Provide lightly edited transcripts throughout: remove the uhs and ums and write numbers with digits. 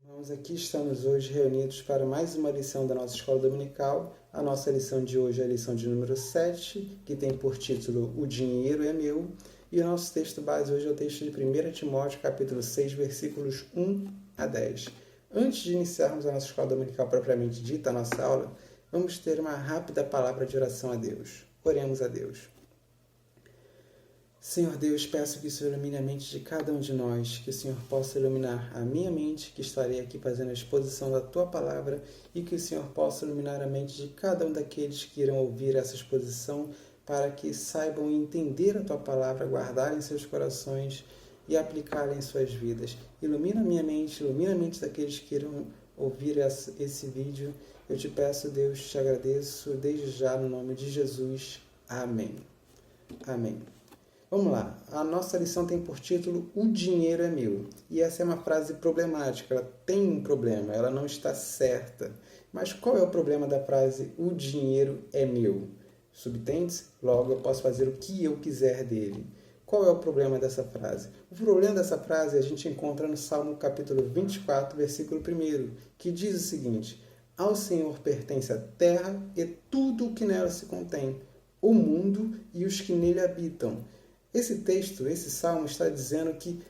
Irmãos, aqui estamos hoje reunidos para mais uma lição da nossa escola dominical. A nossa lição de hoje é a lição de número 7, que tem por título O Dinheiro é Meu. E o nosso texto base hoje é o texto de 1 Timóteo, capítulo 6, versículos 1 a 10. Antes de iniciarmos a nossa escola dominical propriamente dita, a nossa aula, vamos ter uma rápida palavra de oração a Deus. Oremos a Deus. Senhor Deus, peço que o Senhor ilumine a mente de cada um de nós, que o Senhor possa iluminar a minha mente, que estarei aqui fazendo a exposição da Tua Palavra, e que o Senhor possa iluminar a mente de cada um daqueles que irão ouvir essa exposição, para que saibam entender a Tua Palavra, guardar em seus corações e aplicar em suas vidas. Ilumina a minha mente, ilumina a mente daqueles que irão ouvir esse vídeo. Eu te peço, Deus, te agradeço desde já, no nome de Jesus. Amém. Amém. Vamos lá, a nossa lição tem por título O Dinheiro é Meu. E essa é uma frase problemática, ela tem um problema, ela não está certa. Mas qual é o problema da frase O Dinheiro é Meu? Subtende-se, logo eu posso fazer o que eu quiser dele. Qual é o problema dessa frase? O problema dessa frase a gente encontra no Salmo capítulo 24, versículo 1, que diz o seguinte: Ao Senhor pertence a terra e tudo o que nela se contém, o mundo e os que nele habitam. Esse texto, esse salmo, está dizendo que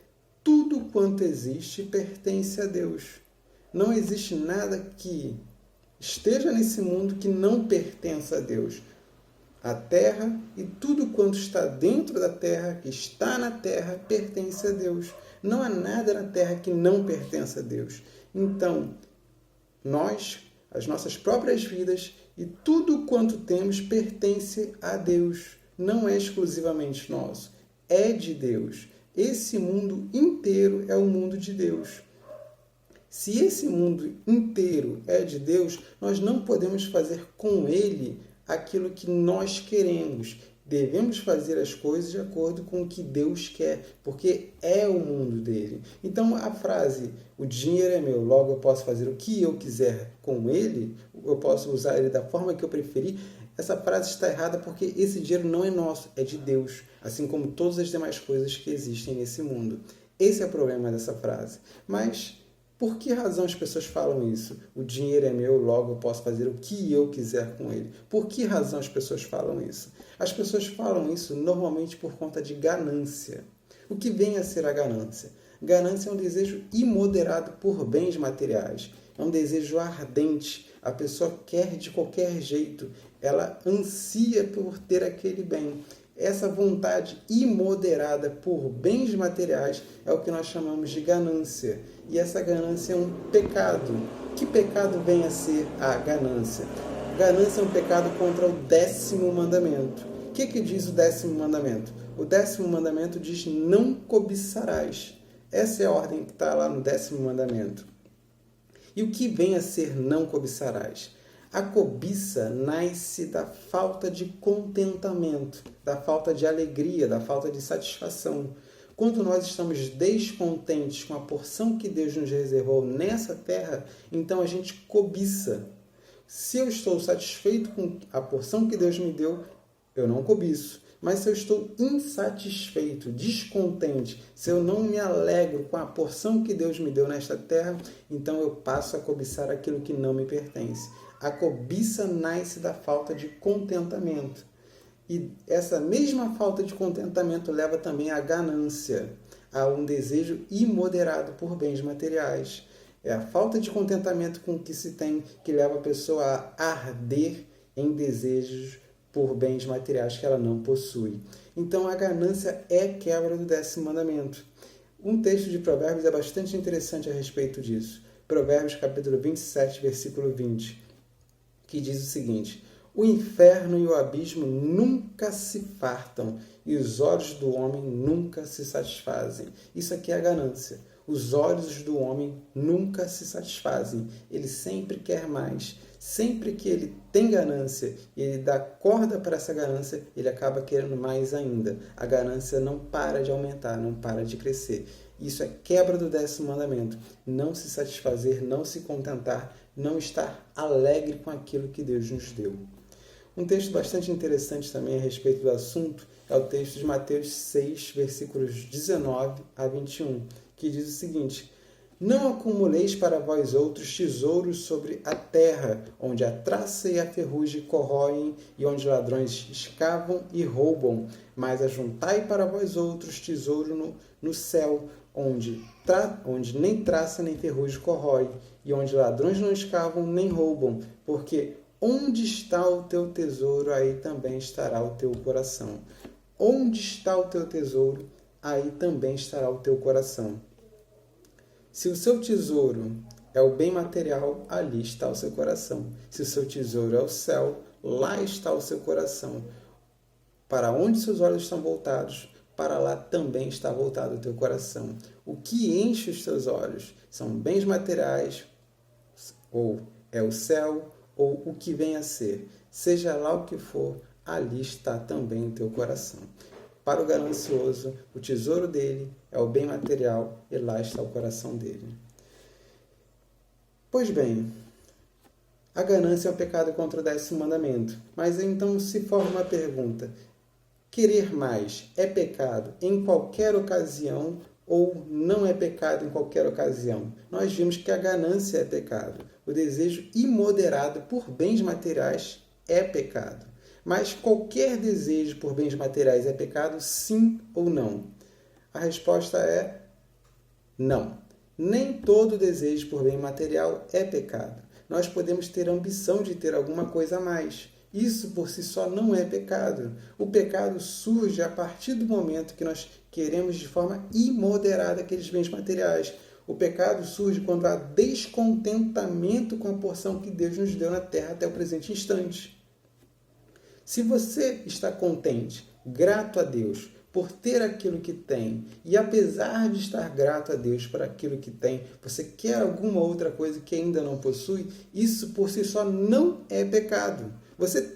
tudo quanto existe pertence a Deus. Não existe nada que esteja nesse mundo que não pertença a Deus. A terra e tudo quanto está dentro da terra, que está na terra, pertence a Deus. Não há nada na terra que não pertença a Deus. Então, nós, as nossas próprias vidas e tudo quanto temos pertence a Deus. Não é exclusivamente nosso, é de Deus. Esse mundo inteiro é o mundo de Deus. Se esse mundo inteiro é de Deus, nós não podemos fazer com ele aquilo que nós queremos. Devemos fazer as coisas de acordo com o que Deus quer, porque é o mundo dele. Então a frase, o dinheiro é meu, logo eu posso fazer o que eu quiser com ele, eu posso usar ele da forma que eu preferir, essa frase está errada porque esse dinheiro não é nosso, é de Deus, assim como todas as demais coisas que existem nesse mundo. Esse é o problema dessa frase. Mas por que razão as pessoas falam isso? O dinheiro é meu, logo eu posso fazer o que eu quiser com ele. Por que razão as pessoas falam isso? As pessoas falam isso normalmente por conta de ganância. O que vem a ser a ganância? Ganância é um desejo imoderado por bens materiais. É um desejo ardente. A pessoa quer de qualquer jeito. Ela ansia por ter aquele bem. Essa vontade imoderada por bens materiais é o que nós chamamos de ganância. E essa ganância é um pecado. Que pecado vem a ser a ganância? Ganância é um pecado contra o 10º mandamento. O que diz o 10º mandamento? O 10º mandamento diz: não cobiçarás. Essa é a ordem que está lá no 10º mandamento. E o que vem a ser não cobiçarás? A cobiça nasce da falta de contentamento, da falta de alegria, da falta de satisfação. Quando nós estamos descontentes com a porção que Deus nos reservou nessa terra, então a gente cobiça. Se eu estou satisfeito com a porção que Deus me deu, eu não cobiço. Mas se eu estou insatisfeito, descontente, se eu não me alegro com a porção que Deus me deu nesta terra, então eu passo a cobiçar aquilo que não me pertence. A cobiça nasce da falta de contentamento. E essa mesma falta de contentamento leva também à ganância, a um desejo imoderado por bens materiais. É a falta de contentamento com o que se tem que leva a pessoa a arder em desejos por bens materiais que ela não possui. Então a ganância é quebra do 10º mandamento. Um texto de Provérbios é bastante interessante a respeito disso. Provérbios capítulo 27, versículo 20, que diz o seguinte: o inferno e o abismo nunca se fartam, e os olhos do homem nunca se satisfazem. Isso aqui é a ganância. Os olhos do homem nunca se satisfazem. Ele sempre quer mais. Sempre que ele tem ganância e ele dá corda para essa ganância, ele acaba querendo mais ainda. A ganância não para de aumentar, não para de crescer. Isso é quebra do 10º mandamento. Não se satisfazer, não se contentar, não estar alegre com aquilo que Deus nos deu. Um texto bastante interessante também a respeito do assunto é o texto de Mateus 6, versículos 19 a 21, que diz o seguinte: Não acumuleis para vós outros tesouros sobre a terra, onde a traça e a ferrugem corroem e onde ladrões escavam e roubam, mas ajuntai para vós outros tesouro no céu, onde nem traça nem ferrugem corrói, e onde ladrões não escavam nem roubam, porque onde está o teu tesouro, aí também estará o teu coração. Onde está o teu tesouro, aí também estará o teu coração. Se o seu tesouro é o bem material, ali está o seu coração. Se o seu tesouro é o céu, lá está o seu coração. Para onde seus olhos estão voltados, para lá também está voltado o teu coração. O que enche os teus olhos são bens materiais, ou é o céu, ou o que vem a ser. Seja lá o que for, ali está também o teu coração. Para o ganancioso, o tesouro dele é o bem material e lá está o coração dele. Pois bem, a ganância é um pecado contra o 10º mandamento. Mas então se forma uma pergunta: querer mais é pecado em qualquer ocasião ou não é pecado em qualquer ocasião? Nós vimos que a ganância é pecado. O desejo imoderado por bens materiais é pecado. Mas qualquer desejo por bens materiais é pecado, sim ou não? A resposta é não. Nem todo desejo por bem material é pecado. Nós podemos ter a ambição de ter alguma coisa a mais. Isso por si só não é pecado. O pecado surge a partir do momento que nós queremos de forma imoderada aqueles bens materiais. O pecado surge quando há descontentamento com a porção que Deus nos deu na terra até o presente instante. Se você está contente, grato a Deus por ter aquilo que tem, e apesar de estar grato a Deus por aquilo que tem, você quer alguma outra coisa que ainda não possui, isso por si só não é pecado. Você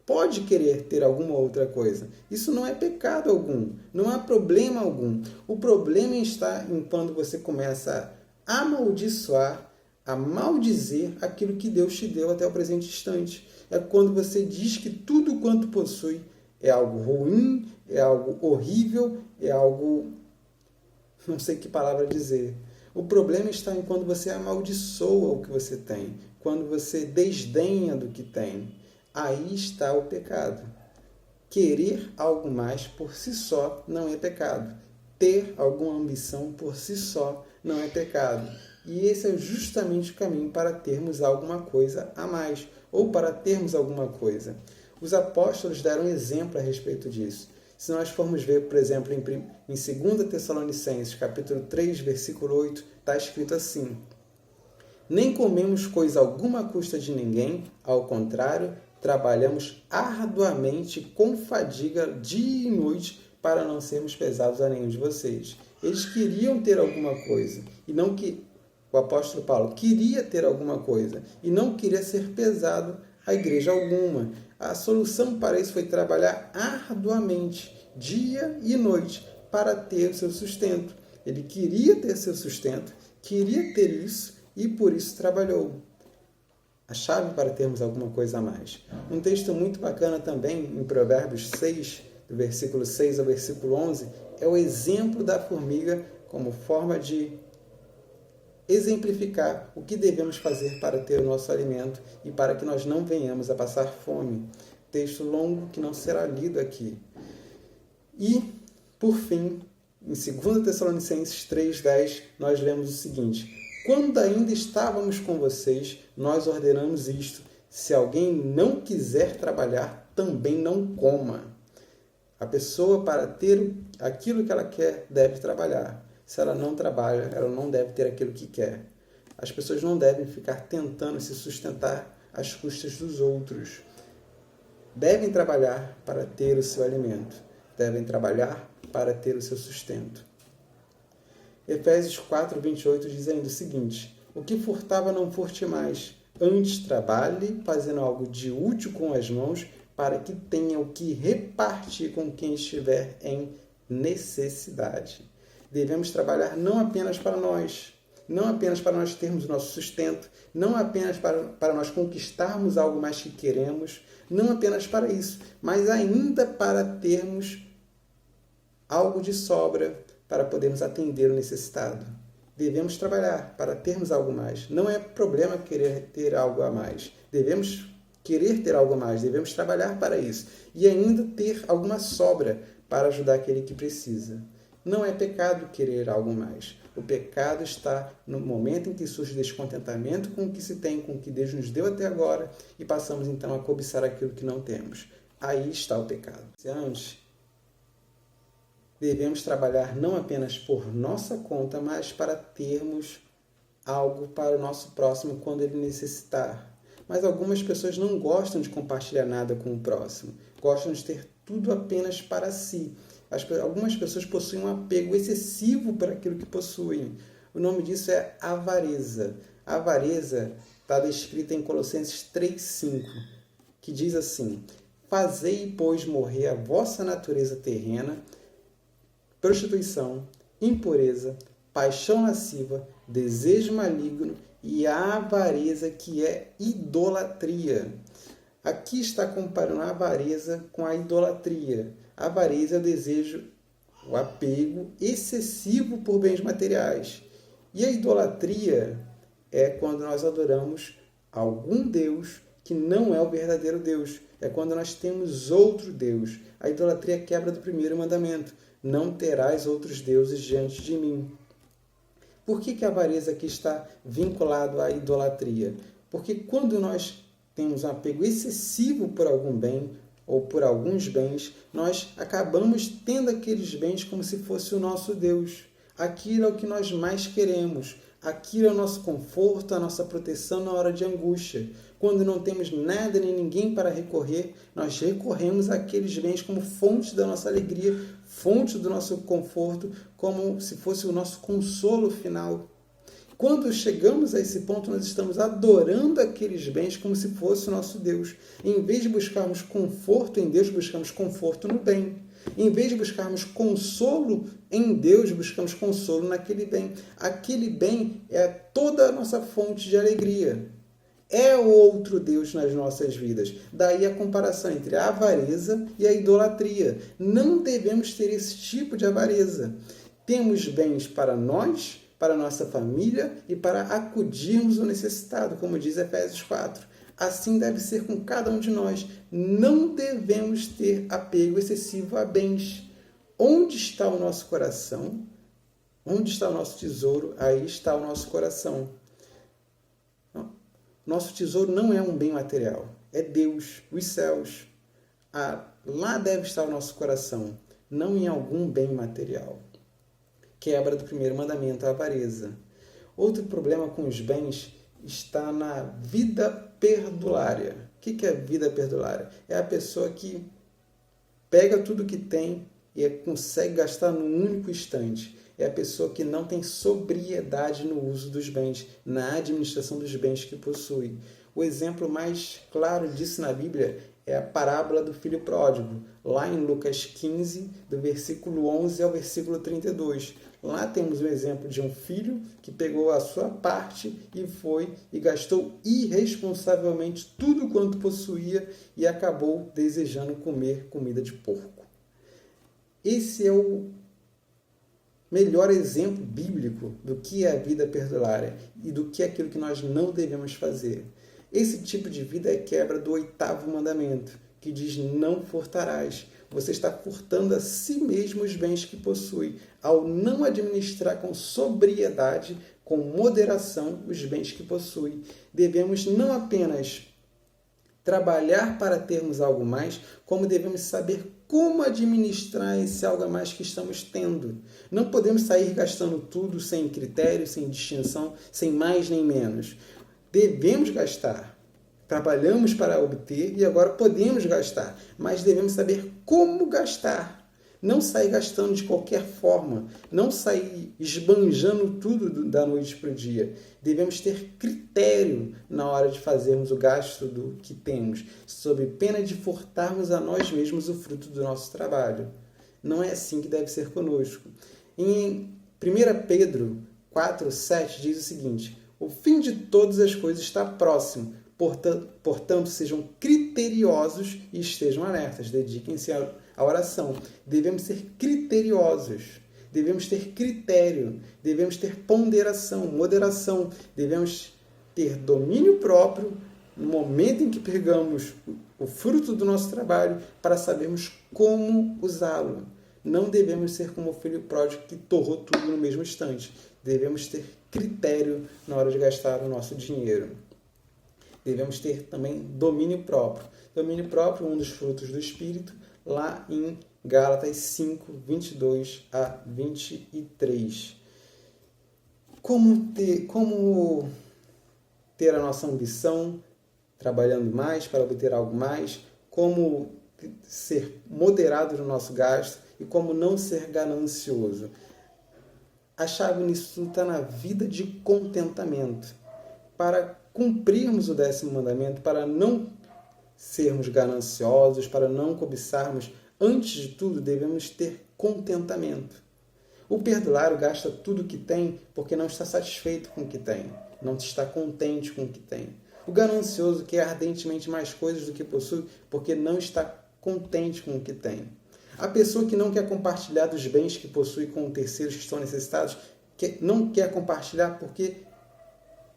pode querer ter alguma outra coisa. Isso não é pecado algum, não há problema algum. O problema está em quando você começa a amaldiçoar, a maldizer aquilo que Deus te deu até o presente instante. É quando você diz que tudo quanto possui é algo ruim, é algo horrível, é algo... não sei que palavra dizer. O problema está em quando você amaldiçoa o que você tem, quando você desdenha do que tem. Aí está o pecado. Querer algo mais por si só não é pecado. Ter alguma ambição por si só não é pecado. E esse é justamente o caminho para termos alguma coisa a mais, ou para termos alguma coisa. Os apóstolos deram exemplo a respeito disso. Se nós formos ver, por exemplo, em 2 Tessalonicenses, capítulo 3, versículo 8, está escrito assim: nem comemos coisa alguma à custa de ninguém, ao contrário, trabalhamos arduamente com fadiga dia e noite para não sermos pesados a nenhum de vocês. Eles queriam ter alguma coisa, e não que o apóstolo Paulo queria ter alguma coisa, e não queria ser pesado a igreja alguma. A solução para isso foi trabalhar arduamente, dia e noite, para ter o seu sustento. Ele queria ter seu sustento, queria ter isso, e por isso trabalhou. A chave para termos alguma coisa a mais. Um texto muito bacana também, em Provérbios 6, do versículo 6 ao versículo 11, é o exemplo da formiga como forma de exemplificar o que devemos fazer para ter o nosso alimento e para que nós não venhamos a passar fome. Texto longo que não será lido aqui. E, por fim, em 2 Tessalonicenses 3,10, nós lemos o seguinte: quando ainda estávamos com vocês, nós ordenamos isto: se alguém não quiser trabalhar, também não coma. A pessoa, para ter aquilo que ela quer, deve trabalhar. Se ela não trabalha, ela não deve ter aquilo que quer. As pessoas não devem ficar tentando se sustentar às custas dos outros. Devem trabalhar para ter o seu alimento. Devem trabalhar para ter o seu sustento. Efésios 4, 28 diz ainda o seguinte: o que furtava não furte mais, antes trabalhe, fazendo algo de útil com as mãos, para que tenha o que repartir com quem estiver em necessidade. Devemos trabalhar não apenas para nós termos o nosso sustento, não apenas para nós conquistarmos algo mais que queremos, não apenas para isso, mas ainda para termos algo de sobra, para podermos atender o necessitado. devemos trabalhar para termos algo mais. Não é problema querer ter algo a mais. Devemos querer ter algo a mais, devemos trabalhar para isso. E ainda ter alguma sobra para ajudar aquele que precisa. Não é pecado querer algo mais. O pecado está no momento em que surge descontentamento com o que se tem, com o que Deus nos deu até agora, e passamos então a cobiçar aquilo que não temos. Aí está o pecado. Antes, devemos trabalhar não apenas por nossa conta, mas para termos algo para o nosso próximo quando ele necessitar. Mas algumas pessoas não gostam de compartilhar nada com o próximo. Gostam de ter tudo apenas para si. Algumas pessoas possuem um apego excessivo para aquilo que possuem. O nome disso é avareza. A avareza está descrita em Colossenses 3,5, que diz assim: fazei, pois, morrer a vossa natureza terrena, prostituição, impureza, paixão lasciva, desejo maligno e a avareza, que é idolatria. Aqui está comparando a avareza com a idolatria. A avareza é o desejo, o apego excessivo por bens materiais. E a idolatria é quando nós adoramos algum Deus que não é o verdadeiro Deus. É quando nós temos outro Deus. A idolatria é a quebra do primeiro mandamento: não terás outros deuses diante de mim. Por que a avareza aqui está vinculado à idolatria? Porque quando nós temos um apego excessivo por algum bem ou por alguns bens, nós acabamos tendo aqueles bens como se fosse o nosso Deus. Aquilo é o que nós mais queremos. Aquilo é o nosso conforto, a nossa proteção na hora de angústia. Quando não temos nada nem ninguém para recorrer, nós recorremos àqueles bens como fonte da nossa alegria, fonte do nosso conforto, como se fosse o nosso consolo final. Quando chegamos a esse ponto, nós estamos adorando aqueles bens como se fosse o nosso Deus. Em vez de buscarmos conforto em Deus, buscamos conforto no bem. Em vez de buscarmos consolo em Deus, buscamos consolo naquele bem. Aquele bem é toda a nossa fonte de alegria. É o outro Deus nas nossas vidas. Daí a comparação entre a avareza e a idolatria. Não devemos ter esse tipo de avareza. Temos bens para nós, para a nossa família e para acudirmos o necessitado, como diz Efésios 4. Assim deve ser com cada um de nós. Não devemos ter apego excessivo a bens. Onde está o nosso coração? Onde está o nosso tesouro? Aí está o nosso coração. Nosso tesouro não é um bem material. É Deus, os céus. Lá deve estar o nosso coração, não em algum bem material. Quebra do primeiro mandamento, a avareza. Outro problema com os bens está na vida perdulária. O que é vida perdulária? É a pessoa que pega tudo que tem e consegue gastar num único instante. É a pessoa que não tem sobriedade no uso dos bens, na administração dos bens que possui. O exemplo mais claro disso na Bíblia é a parábola do filho pródigo, lá em Lucas 15, do versículo 11 ao versículo 32. Lá temos o exemplo de um filho que pegou a sua parte e foi e gastou irresponsavelmente tudo quanto possuía e acabou desejando comer comida de porco. Esse é o melhor exemplo bíblico do que é a vida perdulária e do que é aquilo que nós não devemos fazer. Esse tipo de vida é quebra do 8º mandamento, que diz: não furtarás. Você está furtando a si mesmo os bens que possui, ao não administrar com sobriedade, com moderação, os bens que possui. Devemos não apenas trabalhar para termos algo mais, como devemos saber como administrar esse algo a mais que estamos tendo. Não podemos sair gastando tudo sem critério, sem distinção, sem mais nem menos. Devemos gastar. Trabalhamos para obter e agora podemos gastar, mas devemos saber como gastar. Não sair gastando de qualquer forma, não sair esbanjando tudo da noite para o dia. Devemos ter critério na hora de fazermos o gasto do que temos, sob pena de furtarmos a nós mesmos o fruto do nosso trabalho. Não é assim que deve ser conosco. Em 1 Pedro 4,7 diz o seguinte: o fim de todas as coisas está próximo. Portanto, sejam criteriosos e estejam alertas. Dediquem-se à oração. Devemos ser criteriosos. devemos ter critério, devemos ter ponderação, moderação, devemos ter domínio próprio no momento em que pegamos o fruto do nosso trabalho para sabermos como usá-lo. Não devemos ser como o filho pródigo que torrou tudo no mesmo instante. Devemos ter critério na hora de gastar o nosso dinheiro. Devemos ter também domínio próprio. Domínio próprio, um dos frutos do Espírito, lá em Gálatas 5, 22 a 23. Como ter a nossa ambição, trabalhando mais para obter algo mais, como ser moderado no nosso gasto e como não ser ganancioso. A chave nisso tudo está na vida de contentamento. Para cumprirmos o 10º mandamento, para não sermos gananciosos, para não cobiçarmos, antes de tudo devemos ter contentamento. O perdulário gasta tudo o que tem porque não está satisfeito com o que tem, não está contente com o que tem. O ganancioso quer ardentemente mais coisas do que possui porque não está contente com o que tem. A pessoa que não quer compartilhar dos bens que possui com terceiros que estão necessitados, não quer compartilhar porque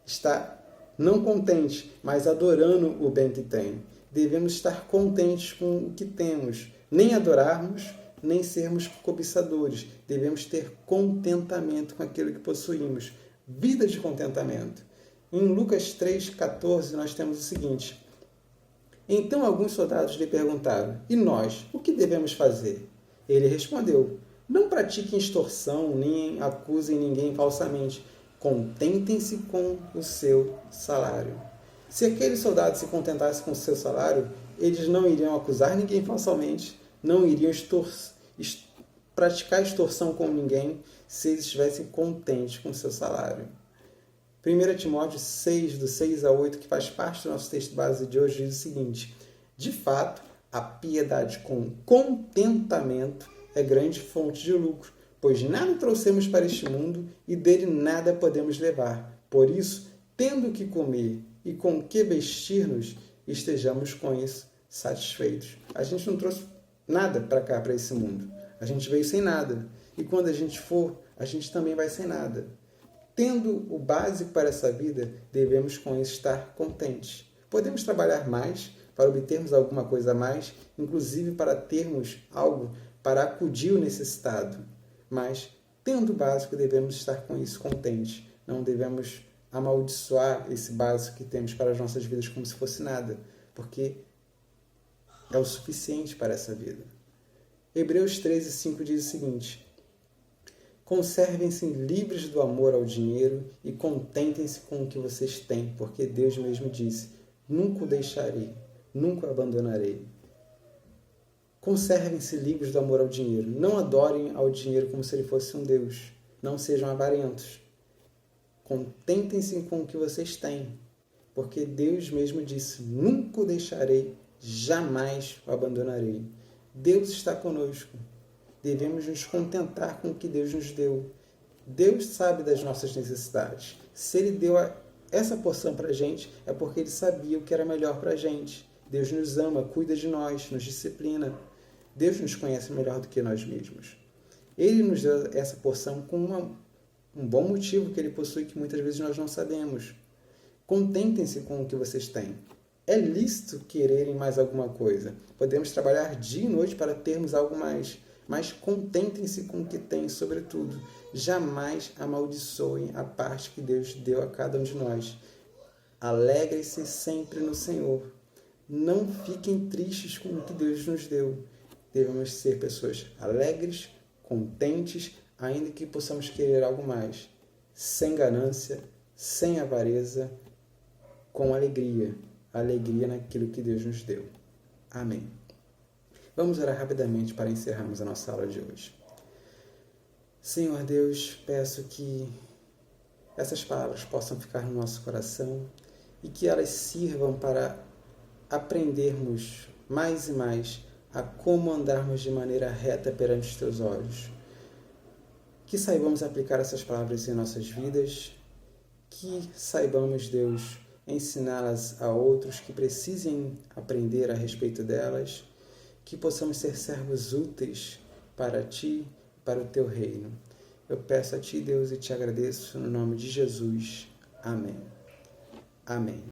está não contente, mas adorando o bem que tem. Devemos estar contentes com o que temos, nem adorarmos, nem sermos cobiçadores. Devemos ter contentamento com aquilo que possuímos. Vida de contentamento. Em Lucas 3,14 nós temos o seguinte: então alguns soldados lhe perguntaram, e nós, o que devemos fazer? Ele respondeu, não pratiquem extorsão, nem acusem ninguém falsamente. Contentem-se com o seu salário. Se aqueles soldados se contentassem com o seu salário, eles não iriam acusar ninguém falsamente, não iriam praticar extorsão com ninguém, se eles estivessem contentes com o seu salário. 1 Timóteo 6, do 6 a 8, que faz parte do nosso texto base de hoje, diz o seguinte: de fato, a piedade com contentamento é grande fonte de lucro, pois nada trouxemos para este mundo e dele nada podemos levar. Por isso, tendo o que comer e com o que vestir-nos, estejamos com isso satisfeitos. A gente não trouxe nada para cá, para esse mundo. A gente veio sem nada. E quando a gente for, a gente também vai sem nada. Tendo o básico para essa vida, devemos com isso estar contentes. Podemos trabalhar mais para obtermos alguma coisa a mais, inclusive para termos algo para acudir o necessitado. Mas, tendo o básico, devemos estar com isso contentes. Não devemos amaldiçoar esse básico que temos para as nossas vidas como se fosse nada, porque é o suficiente para essa vida. Hebreus 13, 5 diz o seguinte: conservem-se livres do amor ao dinheiro e contentem-se com o que vocês têm, porque Deus mesmo disse, nunca o deixarei, nunca o abandonarei. Conservem-se livres do amor ao dinheiro. Não adorem ao dinheiro como se ele fosse um Deus. Não sejam avarentos. Contentem-se com o que vocês têm, porque Deus mesmo disse, nunca o deixarei, jamais o abandonarei. Deus está conosco. Devemos nos contentar com o que Deus nos deu. Deus sabe das nossas necessidades. Se Ele deu essa porção para a gente, é porque Ele sabia o que era melhor para a gente. Deus nos ama, cuida de nós, nos disciplina. Deus nos conhece melhor do que nós mesmos. Ele nos deu essa porção com um bom motivo que Ele possui, que muitas vezes nós não sabemos. Contentem-se com o que vocês têm. É lícito quererem mais alguma coisa. Podemos trabalhar dia e noite para termos algo mais. Mas contentem-se com o que têm, sobretudo. Jamais amaldiçoem a parte que Deus deu a cada um de nós. Alegrem-se sempre no Senhor. Não fiquem tristes com o que Deus nos deu. Devemos ser pessoas alegres, contentes, ainda que possamos querer algo mais. Sem ganância, sem avareza, com alegria. Alegria naquilo que Deus nos deu. Amém. Vamos orar rapidamente para encerrarmos a nossa aula de hoje. Senhor Deus, peço que essas palavras possam ficar no nosso coração e que elas sirvam para aprendermos mais e mais a como andarmos de maneira reta perante os Teus olhos. Que saibamos aplicar essas palavras em nossas vidas, que saibamos, Deus, ensiná-las a outros que precisem aprender a respeito delas, que possamos ser servos úteis para Ti, para o Teu reino. Eu peço a Ti, Deus, e te agradeço no nome de Jesus. Amém. Amém.